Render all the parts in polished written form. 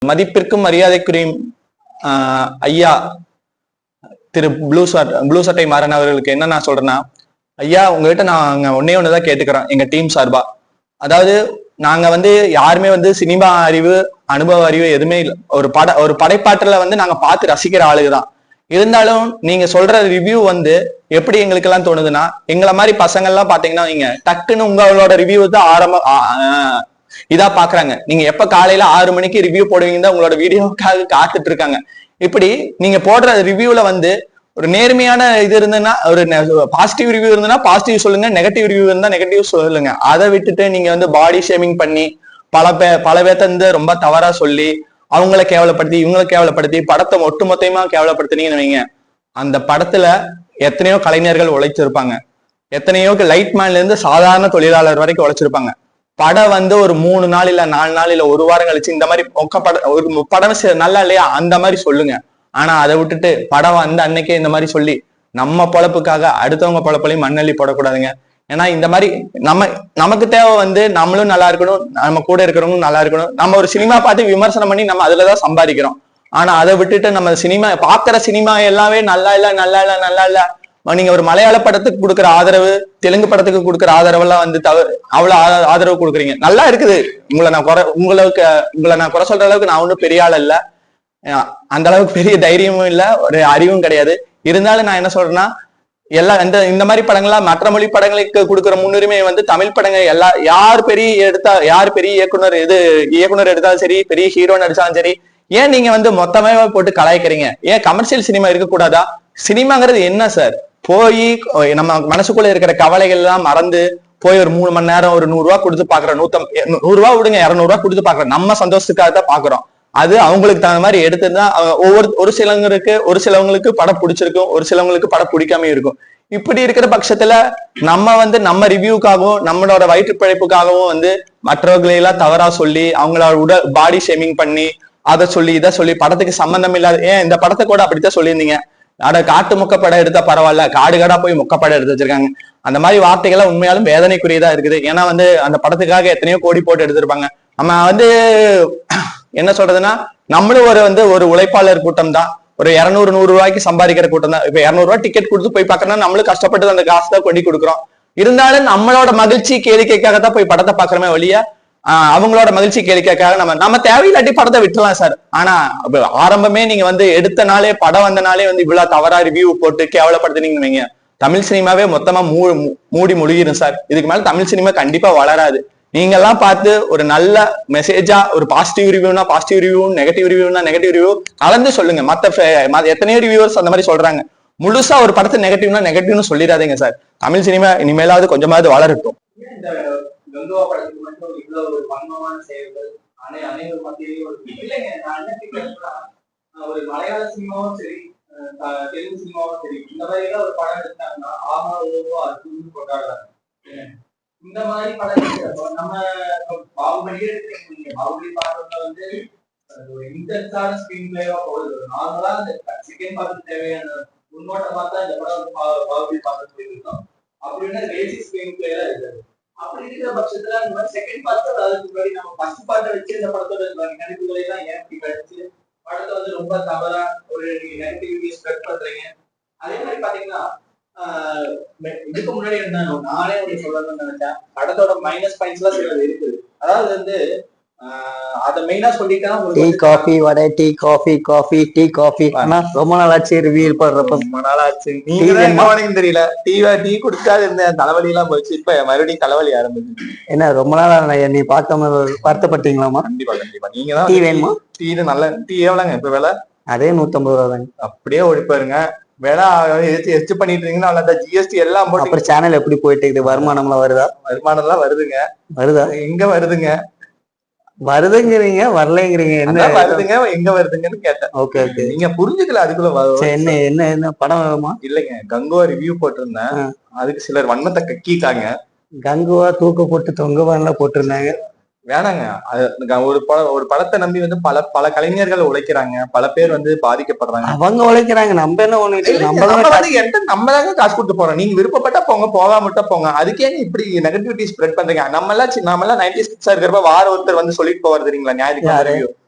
மதிப்பிற்கும் மரியாதைக்குரியும் ஐயா திரு ப்ளூ சட்டை மாறன் அவர்களுக்கு என்ன நான் சொல்றேன்னா, ஐயா உங்ககிட்ட நாங்க ஒன்னே ஒண்ணுதான் கேட்டுக்கிறோம் எங்க டீம் சார்பா. அதாவது நாங்க யாருமே சினிமா அறிவு அனுபவ அறிவு எதுவுமே இல்லை. ஒரு படைப்பாற்றல நாங்க பார்த்து ரசிக்கிற ஆளுதான். இருந்தாலும் நீங்க சொல்ற ரிவ்யூ எப்படி எங்களுக்கு எல்லாம் தோணுதுன்னா, எங்களை மாதிரி பசங்கள்லாம் பாத்தீங்கன்னா நீங்க டக்குன்னு உங்களோட ரிவ்யூ தான் இதா பாக்குறாங்க. நீங்க எப்ப காலையில 6 மணிக்கு ரிவ்யூ போடுவீங்க உங்களோட வீடியோக்காக காத்துட்டு இருக்காங்க. இப்படி நீங்க போடுற ரிவ்யூல ஒரு நேர்மையான இது இருந்ததுன்னா, ஒரு பாசிட்டிவ் ரிவ்யூ இருந்ததுன்னா பாசிட்டிவ் சொல்லுங்க, நெகட்டிவ் ரிவ்யூ இருந்தா நெகட்டிவ் சொல்லுங்க. அதை விட்டுட்டு நீங்க பாடி ஷேமிங் பண்ணி பல பேத்த ரொம்ப தவறா சொல்லி அவங்கள கேவலப்படுத்தி இவங்களை கேவலப்படுத்தி படத்தை ஒட்டுமொத்தமா கேவலப்படுத்தினீங்கன்னு வைங்க, அந்த படத்துல எத்தனையோ கலைஞர்கள் உழைச்சிருப்பாங்க, எத்தனையோ லைட் மேன்ல இருந்து சாதாரண தொழிலாளர் வரைக்கும் உழைச்சிருப்பாங்க. படம் ஒரு 3 நாள் இல்ல 4 நாள் இல்ல 1 வாரம் கழிச்சு இந்த மாதிரி ஒரு படம் நல்லா இல்லையா அந்த மாதிரி சொல்லுங்க. ஆனா அதை விட்டுட்டு படம் அன்னைக்கே இந்த மாதிரி சொல்லி நம்ம பொழப்புக்காக அடுத்தவங்க பொழப்புலையும் மண்ணள்ளி போடக்கூடாதுங்க. ஏன்னா இந்த மாதிரி நமக்கு தேவை நம்மளும் நல்லா இருக்கணும், நம்ம கூட இருக்கிறவங்களும் நல்லா இருக்கணும். நம்ம ஒரு சினிமா பார்த்து விமர்சனம் பண்ணி நம்ம அதுலதான் சம்பாதிக்கிறோம். ஆனா அதை விட்டுட்டு நம்ம சினிமா பாக்குற சினிமா எல்லாமே நல்லா இல்ல நல்லா இல்ல நல்லா இல்ல, நீங்க ஒரு மலையாள படத்துக்கு கொடுக்குற ஆதரவு தெலுங்கு படத்துக்கு கொடுக்குற ஆதரவு எல்லாம் அவ்வளவு ஆதரவு கொடுக்குறீங்க. நல்லா இருக்குது. உங்களை நான் குறை சொல்ற அளவுக்கு நான் ஒன்றும் பெரிய ஆள் இல்ல, அந்த அளவுக்கு பெரிய தைரியமும் இல்ல, ஒரு அறிவும் கிடையாது. இருந்தாலும் நான் என்ன சொல்றேன்னா, இந்த மாதிரி படங்கள்லாம் மற்ற மொழி படங்களுக்கு கொடுக்குற முன்னுரிமை தமிழ் படங்கள் யார் பெரிய இயக்குனர் எடுத்தாலும் சரி, பெரிய ஹீரோ நடிச்சாலும் சரி, ஏன் நீங்க மொத்தமே போட்டு கலாய்க்கிறீங்க? ஏன் கமர்ஷியல் சினிமா இருக்கக்கூடாதா? சினிமாங்கிறது என்ன சார்? போய் நம்ம மனசுக்குள்ள இருக்கிற கவலைகள் எல்லாம் மறந்து போய் ஒரு 3 மணி நேரம் ஒரு 100 ரூபா கொடுத்து பாக்குறோம், 100 ரூபா விடுங்க 200 ரூபா கொடுத்து பாக்குறோம், நம்ம சந்தோஷத்துக்காக தான் பாக்குறோம். அது அவங்களுக்கு தகுந்த மாதிரி எடுத்துதான் ஒரு சிலவங்களுக்கு படம் பிடிச்சிருக்கும், ஒரு சிலவங்களுக்கு படம் பிடிக்காம இருக்கும். இப்படி இருக்கிற பட்சத்துல நம்ம ரிவ்யூக்காகவும் நம்மளோட வயிற்று பிழைப்புக்காகவும் மற்றவர்களையெல்லாம் தவறா சொல்லி அவங்களோட பாடி ஷேமிங் பண்ணி அதை சொல்லி இதை சொல்லி படத்துக்கு சம்பந்தம் இல்லாத, ஏன் இந்த படத்தை கூட அப்படித்தான் சொல்லியிருந்தீங்க, காட்டு முக்கப்படம் எடுத்தா பரவாயில்ல, காடா போய் முக்கப்படம் எடுத்து வச்சிருக்காங்க. அந்த மாதிரி வார்த்தைகள்லாம் உண்மையாலும் வேதனைக்குரியதா இருக்குது. ஏன்னா அந்த படத்துக்காக எத்தனையோ கோடி போட்டு எடுத்திருப்பாங்க. நம்ம என்ன சொல்றதுன்னா, நம்மளும் ஒரு உழைப்பாளர் கூட்டம் தான். ஒரு 200-100 ரூபாய்க்கு சம்பாதிக்கிற கூட்டம் தான். இப்ப 200 ரூபாய் டிக்கெட் கொடுத்து போய் பாக்கணும்னா நம்மளும் கஷ்டப்பட்டு அந்த காசு தான் கொண்டு கொடுக்குறோம். இருந்தாலும் நம்மளோட மகிழ்ச்சி கேளிக்கைக்காக தான் போய் படத்தை பாக்குறமே ஒழிய அவங்களோட மகிழ்ச்சி கேளிக்கைக்காக நம்ம தேவையில்லாட்டி படத்தை விட்டுலாம் சார். ஆனா ஆரம்பமே நீங்க எடுத்த நாளே படம் வந்த நாளே இவ்வளவு தவறா ரிவ்யூ போட்டு கேவலப்படுத்தினீங்கன்னு வைங்க, தமிழ் சினிமாவே மொத்தமா மூடி முழுகிடும் சார். இதுக்கு மேல தமிழ் சினிமா கண்டிப்பா வளராது. நீங்க எல்லாம் பார்த்து ஒரு நல்ல மெசேஜா ஒரு பாசிட்டிவ் ரிவ்யூனா பாசிட்டிவ் ரிவ்யூ, நெகட்டிவ் ரிவ்யூனா நெகட்டிவ் ரிவ்யூ கலந்து சொல்லுங்க. மத்த எத்தனையோ ரிவ்யூவர்ஸ் அந்த மாதிரி சொல்றாங்க. முழுசா ஒரு படத்தை நெகட்டிவ்னா நெகட்டிவ்னு சொல்லிடாதீங்க சார். தமிழ் சினிமா இனிமேலாவது கொஞ்சமாவது வளரட்டும். கங்குவா படத்துக்கு மட்டும் இவ்வளவு ஒரு வன்மமான செயல்கள் அனைவரும் மத்தியிலேயும் இல்லைங்க. நான் என்ன கேட்கிறேன்னா, ஒரு மலையாள சினிமாவும் சரி, தெலுங்கு சினிமாவும் சரி, இந்த மாதிரி எல்லாம் ஒரு படம் எடுத்தாங்கன்னா ஆமா ஓவோ அற்புதம்னு கொண்டாடுறாங்க. இந்த மாதிரி படம் எடுக்கிறப்போ நம்ம பாகுபலியே எடுத்துக்கீங்க. பாகுபலி பாடுறதுல ஒரு இன்டென்ஸான ஸ்கிரீன் பிளேவா போகுது. நார்மலா அந்த செகண்ட் பார்த்து தேவையான முன்னோட்டம் பார்த்தா இந்த படம் பாகுபலி பார்த்து போயிருக்கோம். அப்படின்னா பேசிக் ஸ்கிரீன் பிளே தான் இருக்குது. அப்படி இருக்கிற பட்சத்துல இந்த மாதிரி செகண்ட் பார்ட் அதுக்கு முன்னாடி நம்ம ஃபர்ஸ்ட் பார்ட்டை வச்சு இந்த படத்தோட நினைப்புகளை எல்லாம் ஏன் கழிச்சு படத்தை ரொம்ப தவறா ஒரு நெகட்டிவிட்டி ஸ்ப்ரெட் பண்றீங்க. அதே மாதிரி பாத்தீங்கன்னா இதுக்கு முன்னாடி நானே ஒரு சொல்லணும்னு நினைச்சேன். படத்தோட மைனஸ் பாயிண்ட்ஸ் எல்லாம் சில இருக்குது. அதாவது அத மெயினா சொல்லிட்டா டீ காஃபி வடை, tea coffee coffee tea coffee. ஆனா ரொம்ப நாள் ஆச்சு ரிவ்யூ பண்றப்ப, ரொம்ப நாள் ஆச்சு. நீங்க தெரியல டீ குடிக்காது இருந்த தலைவலி எல்லாம் போச்சு. இப்ப மறுபடியும் தலைவலி ஆரம்பிச்சு. என்ன ரொம்ப நாள் நீ பார்க்காம வருத்தப்பட்டீங்களாமா? கண்டிப்பா கண்டிப்பா. நீங்க தான் டீ வேணுமா? டீ நல்ல டீ எவ்வளவுங்க இப்ப விலை? அதே 150 ரூபா தாங்க. அப்படியே ஒழிப்பாருங்க. வேணா எச்சு பண்ணிட்டு இருக்கீங்கன்னா அவ்வளவு ஜிஎஸ்டி எல்லாம் போட்டு. அப்புறம் சேனல் எப்படி போயிட்டு இருக்குது? வருமானம் எல்லாம் வருதா? வருமானம் எல்லாம் வருதுங்க. வருதா? எங்க வருதுங்க? வருதுங்கிறீங்க வரலைங்கிறீங்க. என்ன வருதுங்க எங்க வருதுங்கன்னு கேட்டேன். Okay okay. நீங்க புரிஞ்சுக்கல. அதுக்குள்ள என்ன என்ன என்ன படம் வேணுமா? இல்லைங்க, கங்குவா ரிவ்யூ போட்டிருந்தேன். அதுக்கு சிலர் வன்மத்தை கக்கிட்டாங்க. கங்குவா தூக்க போட்டு தொங்குவான்லாம் போட்டிருந்தாங்க. வேணாங்க. ஒரு படத்தை நம்பி பல கலைஞர்கள் உழைக்கிறாங்க, பல பேர் பாதிக்கப்படுறாங்க. அவங்க உழைக்கிறாங்க, நம்ம என்ன ஒண்ணு நம்ம தாங்க காசு கொடுத்து போறோம். நீங்க விருப்பப்பட்டா போங்க, போகாமட்டா போங்க. அதுக்கே இப்படி நெகட்டிவிட்டி ஸ்ப்ரெட் பண்றீங்க. நம்ம எல்லாம் 90s கிட்ஸா இருக்கிறப்ப வார ஒருத்தர் சொல்லிட்டு போவார் தெரியுங்களா, ஞாயிற்றுக்கிழமை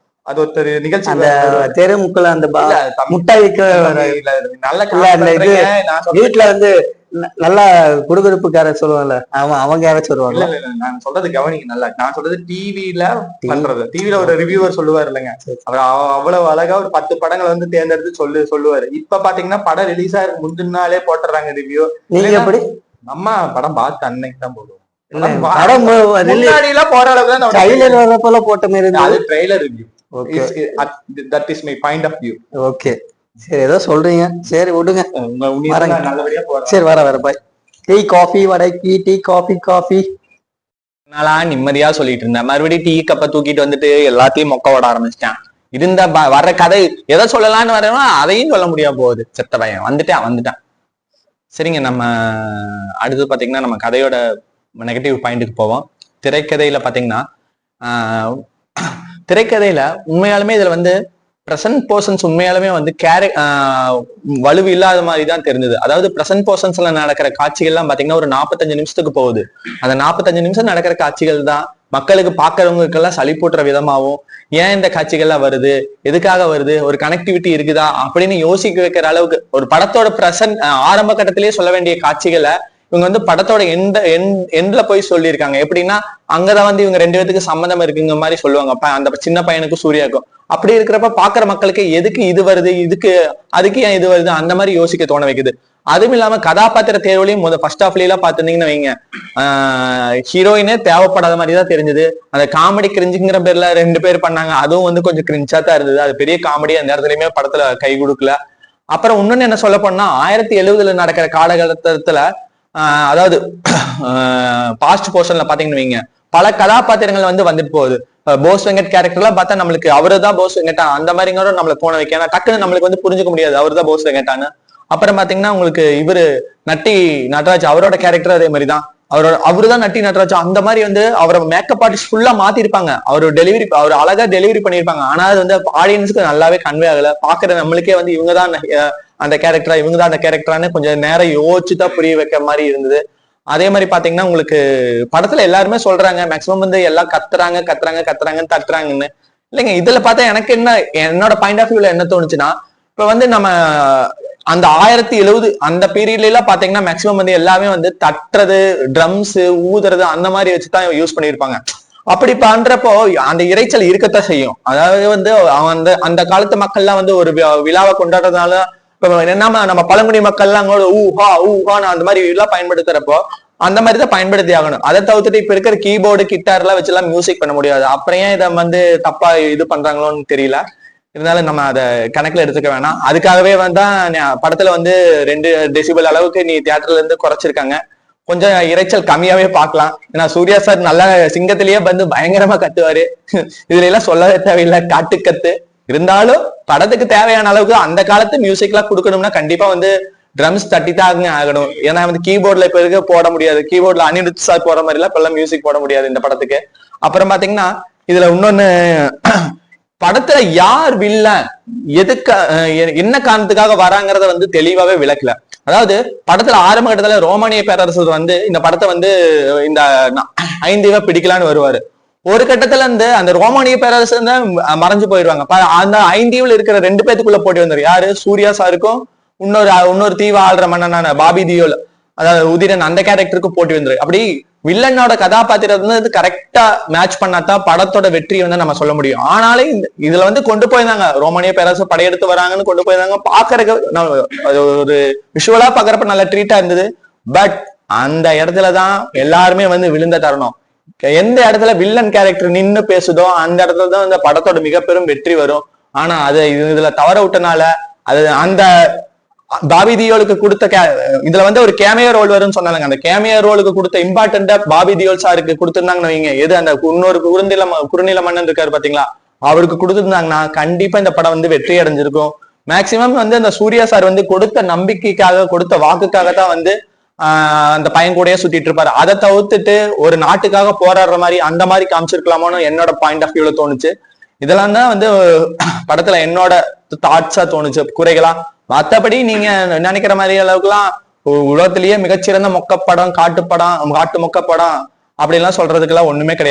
அது ஒருத்தர் நிகழ்ச்சி அந்த தெருமுக்குள்ள அந்த இல்ல, தம்பி, முட்டாய் விக்க தம்பி, இல்ல, நல்ல இல்ல, அந்த இது பண்றீங்க. நான் சொல்றது வீட்டுல வந்து நல்லா குடுகுடுப்புக்காரர் சொல்லுவாங்கல்ல, அவன் யாராச்சும் இல்ல வருவாங்க. இல்ல இல்ல, நான் சொல்றது கவனிங்க நல்லா. நான் சொல்றது டிவில பண்றது. டிவில ஒரு ரிவ்யூவர் சொல்லுவார் இல்லைங்க, அவர் அவ்வளவு அழகா ஒரு 10 படங்களை வந்து தேர்ந்தெடுத்து சொல்லுவாரு. இப்ப பாத்தீங்கன்னா படம் ரிலீஸ் ஆயிருக்கு முந்தின நாளே போட்டுறாங்க ரிவ்யூ. நீங்க எப்படி நம்ம படம் பார்த்து அன்னைக்கு தான் போடுவோம். படம் முன்னாடி எல்லாம் போற அளவுக்கு தான் ட்ரைலர் வர்றப்போல போட்ட மாதிரி அது இருந்தது. Trailer review. Okay that is my point of view. Okay, சரி, ஏதோ சொல்றீங்க, சரி விடுங்க. வரேங்க. நல்லபடியா போறேன். சரி, வர பாய். டீ காஃபி வடைக்கு டீ காஃபி. நாளா நிம்மதியா சொல்லிட்டு இருந்தேன், மறுபடியும் டீ கப்ப தூக்கிட்டு வந்துட்டு எல்லாத்தையும் மொக்க விட ஆரம்பிச்சிட்டேன். இருந்த வர்ற கதை எதை சொல்லலாம்னு வரேன்னா அதையும் சொல்ல முடியாம போகுது. செத்த பையன் வந்துட்டான். சரிங்க, நம்ம அடுத்து பாத்தீங்கன்னா நம்ம கதையோட நெகட்டிவ் பாயிண்ட்டுக்கு போவோம். திரைக்கதையில பாத்தீங்கன்னா திரைக்கதையில உண்மையாலுமே இதுல வந்து பிரசன்ட் பர்சன்ஸ் உண்மையாலுமே வந்து வலுவு இல்லாத மாதிரி தான் தெரிஞ்சது. அதாவது பிரசன்ட் பர்சன்ஸ்ல நடக்கிற காட்சிகள்லாம் பாத்தீங்கன்னா ஒரு 45 நிமிஷத்துக்கு போகுது. அந்த 45 நிமிஷம் நடக்கிற காட்சிகள் தான் மக்களுக்கு பாக்குறவங்களுக்கெல்லாம் சளிப்பூட்டுற விதமாகவும், ஏன் இந்த காட்சிகள்லாம் வருது, எதுக்காக வருது, ஒரு கனெக்டிவிட்டி இருக்குதா அப்படின்னு யோசிக்க வைக்கிற அளவுக்கு ஒரு படத்தோட ஆரம்ப கட்டத்திலேயே சொல்ல வேண்டிய காட்சிகளை இவங்க வந்து படத்தோட எண்ட்ல போய் சொல்லியிருக்காங்க. எப்படின்னா அங்கதான் வந்து இவங்க 2 பேத்துக்கு சம்மந்தம் இருக்குங்க மாதிரி சொல்லுவாங்க, அந்த சின்ன பையனுக்கும் சூர்யாவுக்கும். அப்படி இருக்கிறப்ப பாக்குற மக்களுக்கு எதுக்கு இது வருது, அதுக்கு ஏன் இது வருது, அந்த மாதிரி யோசிக்க தோண வைக்குது. அதுவும் இல்லாம கதாபாத்திர தேர்வுலையும் ஃபர்ஸ்ட் ஹாஃப்ல எல்லாம் பாத்துருந்தீங்கன்னு வைங்க, ஹீரோயினே தேவைப்படாத மாதிரி தான் தெரிஞ்சது. அந்த காமெடி கிரிஞ்சுங்கிற பேர்ல 2 பேர் பண்ணாங்க, அதுவும் வந்து கொஞ்சம் கிரிஞ்சா தான் இருந்தது. அது பெரிய காமெடி அந்த இடத்துலயுமே படத்துல கை கொடுக்கல. அப்புறம் இன்னொன்னு என்ன சொல்ல போனா 1070 நடக்கிற காலகட்டத்துல அதாவது பாஸ்ட் போர்ஷன்ல பாத்தீங்கன்னு வைங்க, பல கதாபாத்திரங்கள் வந்துட்டு போகுது. போஸ் வெங்கட் கேரக்டர்லாம் பார்த்தா நம்மளுக்கு அவருதான் போஸ் வெங்கட்டா அந்த மாதிரிங்கிற நம்மள தோண வைக்க, ஏன்னா டக்குன்னு நம்மளுக்கு வந்து புரிஞ்சுக்க முடியாது அவருதான் போஸ் வெங்கட்டான்னு. அப்புறம் பாத்தீங்கன்னா உங்களுக்கு இவரு நட்டி நடராஜ் அவரோட கேரக்டர் அதே மாதிரிதான், அவருதான் நட்டி நடராஜ். அந்த மாதிரி வந்து அவரை மேக்கப் ஆர்டிஸ்ட் ஃபுல்லா மாத்திருப்பாங்க, அவர் அழகா டெலிவரி பண்ணிருப்பாங்க. ஆனா அது வந்து ஆடியன்ஸுக்கு நல்லாவே கன்வே ஆகல. பாக்குற நம்மளுக்கே வந்து இவங்கதான் அந்த கேரக்டரா, இவங்கதான் அந்த கேரக்டரான்னு கொஞ்சம் நேரம் யோசிச்சுதான் புரிய வைக்கிற மாதிரி இருந்தது. அதே மாதிரி பாத்தீங்கன்னா உங்களுக்கு படத்துல எல்லாருமே சொல்றாங்க மேக்சிமம் வந்து எல்லாம் கத்துறாங்கன்னு தட்டுறாங்கன்னு. இல்லைங்க, இதுல பார்த்தா எனக்கு என்னோட பாயிண்ட் ஆஃப் வியூல என்ன தோணுச்சுன்னா, இப்ப வந்து நம்ம அந்த 1070 அந்த பீரியட்ல எல்லாம் பாத்தீங்கன்னா மேக்சிமம் வந்து எல்லாமே வந்து தட்டுறது, ட்ரம்ஸ் ஊதுறது அந்த மாதிரி வச்சுதான் யூஸ் பண்ணிருப்பாங்க. அப்படி பண்றப்போ அந்த இறைச்சல் இருக்கத்தான் செய்யும். அதாவது வந்து அந்த காலத்து மக்கள்லாம் வந்து ஒரு விழாவை கொண்டாடுறதுனால நம்ம பழங்குடி மக்கள்லாம் ஊஹான்னு அந்த மாதிரி எல்லாம் பயன்படுத்துறப்போ அந்த மாதிரிதான் பயன்படுத்தி ஆகணும். அதை தவிர்த்துட்டு இப்ப இருக்கிற கீபோர்டு கிட்டார் எல்லாம் வச்சு எல்லாம் மியூசிக் பண்ண முடியாது. அப்புறம் ஏன் இதை வந்து தப்பா இது பண்றாங்களோன்னு தெரியல. இருந்தாலும் நம்ம அதை கணக்குல எடுத்துக்க வேணாம். அதுக்காகவே வந்தா படத்துல வந்து 2 டெசிபல் அளவுக்கு நீ தியேட்டர்ல இருந்து குறைச்சிருக்காங்க. கொஞ்சம் இறைச்சல் கம்மியாவே பார்க்கலாம். ஏன்னா சூர்யா சார் நல்லா சிங்கத்திலேயே வந்து பயங்கரமா கத்துவாரு. இதுல எல்லாம் சொல்லவே தேவையில்லை, காட்டுக்கத்து. இருந்தாலும் படத்துக்கு தேவையான அளவுக்கு அந்த காலத்து மியூசிக் எல்லாம் கொடுக்கணும்னா கண்டிப்பா வந்து ட்ரம்ஸ் தட்டித்தான் ஆகணும். ஏன்னா வந்து கீபோர்ட்ல இப்ப இருக்க போட முடியாது, கீபோர்ட்ல அனிருத் சார் போற மாதிரி எல்லாம் இப்ப எல்லாம் மியூசிக் போட முடியாது இந்த படத்துக்கு. அப்புறம் பாத்தீங்கன்னா இதுல இன்னொன்னு, படத்துல யார் வில்லன், எதுக்கு என்ன காரணத்துக்காக வராங்கிறத வந்து தெளிவாவே விளக்கல. அதாவது படத்துல ஆரம்ப கட்டத்துல ரோமானிய பேரரசர் வந்து இந்த படத்தை வந்து இந்த 5 பிடிக்கலான்னு வருவாரு. ஒரு கட்டத்துல இருந்து அந்த ரோமானிய பேரரசர் தான் மறைஞ்சு போயிடுவாங்க. அந்த 5 இருக்கிற 2 பேத்துக்குள்ள போட்டி வந்தாரு. யாரு? சூர்யா சாருக்கும் இன்னொரு தீவ ஆள்ற மன்னனான பாபி தியோல், அதாவது உதிரன், அந்த கேரக்டருக்கு போட்டி வந்துரு. அப்படி வில்லனோட கதாபாத்திரம் வந்து கரெக்டா மேட்ச் பண்ணாதான் படத்தோட வெற்றியை வந்து நம்ம சொல்ல முடியும். ஆனாலும் இதுல வந்து கொண்டு போயிருந்தாங்க, ரோமானிய பேரரசு படையெடுத்து வராங்கன்னு கொண்டு போயிருந்தாங்க. பாக்குறதுக்கு ஒரு விஷுவலா பாக்குறப்ப நல்ல ட்ரீட்டா இருந்தது. பட் அந்த இடத்துலதான் எல்லாருமே வந்து விழுந்த தரணும். எந்த இடத்துல வில்லன் கேரக்டர் நின்னு பேசுதோ அந்த இடத்துலதான் இந்த படத்தோட மிகப்பெரும் வெற்றி வரும். ஆனா அது இதுல தவற விட்டனால அது அந்த பாபி தியோலுக்கு கொடுத்த இதுல வந்து ஒரு கேமியோ ரோல் வரும்னு சொன்னாங்க. அந்த கேமியோ ரோலுக்கு கொடுத்த இம்பார்ட்டன்டா பாபி தியோல் சாருக்கு கொடுத்திருந்தாங்கன்னு வைங்க, எது அந்த இன்னொரு குறுநில மன்னன் இருக்காரு பாத்தீங்களா, அவருக்கு கொடுத்திருந்தாங்கன்னா கண்டிப்பா இந்த படம் வந்து வெற்றி அடைஞ்சிருக்கும். மேக்சிமம் வந்து அந்த சூர்யா சார் வந்து கொடுத்த நம்பிக்கைக்காக, கொடுத்த வாக்குக்காக தான் வந்து அந்த பையன் கூடயே சுத்திட்டு இருப்பாரு. அதை தவிர்த்துட்டு ஒரு நாட்டுக்காக போராடுற மாதிரி அந்த மாதிரி காமிச்சிருக்கலாமோன்னு என்னோட பாயிண்ட் ஆஃப் வியூல தோணுச்சு. இதெல்லாம் தான் வந்து படத்துல என்னோட தாட்ஸா தோணுச்சு, குறைகளா. மற்றபடி நீங்க நினைக்கிற மாதிரி அளவுக்குலாம் உலகத்திலேயே மிகச்சிறந்த மொக்கப்படம், காட்டு மொக்கப்படம் அப்படின்லாம் சொல்றதுக்கெல்லாம் ஒண்ணுமே கிடையாது.